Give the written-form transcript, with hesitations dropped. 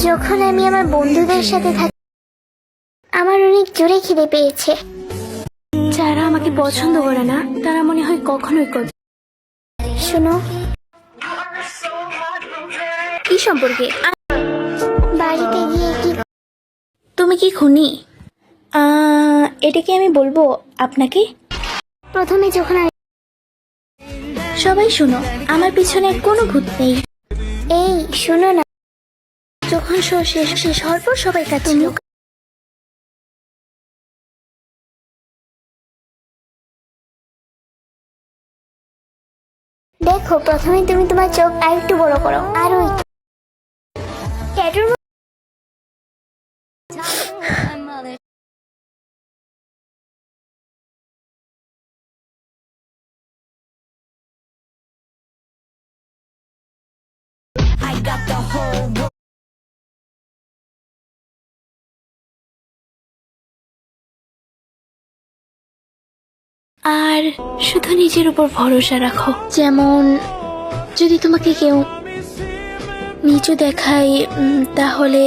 যখন আমি আমার বন্ধুদের সাথে থাকি আমার অনেক জোরে খিদে পেয়েছে। যারা আমাকে পছন্দ করে না তারা মনে হয় কখনোই করবে। শোনো, কি সম্পর্কে? বাড়িতে গিয়ে কি তুমি কি খুনি? এটা কি আমি বলবো আপনাকে? প্রথমে যখন আমি সবাই শোনো, আমার পিছনে কোনো ভূত নেই। এই শোনো না, যখন শো শেষ হওয়ার পর সবাই কাছিল। দেখো প্রথমে তুমি তোমার চোখ আর একটু বড় করো, আরো একটু। ট্যাটুর আর শুধু নিজের উপর ভরসা রাখো। যেমন যদি তোমাকে কেউ নিচু দেখায় তাহলে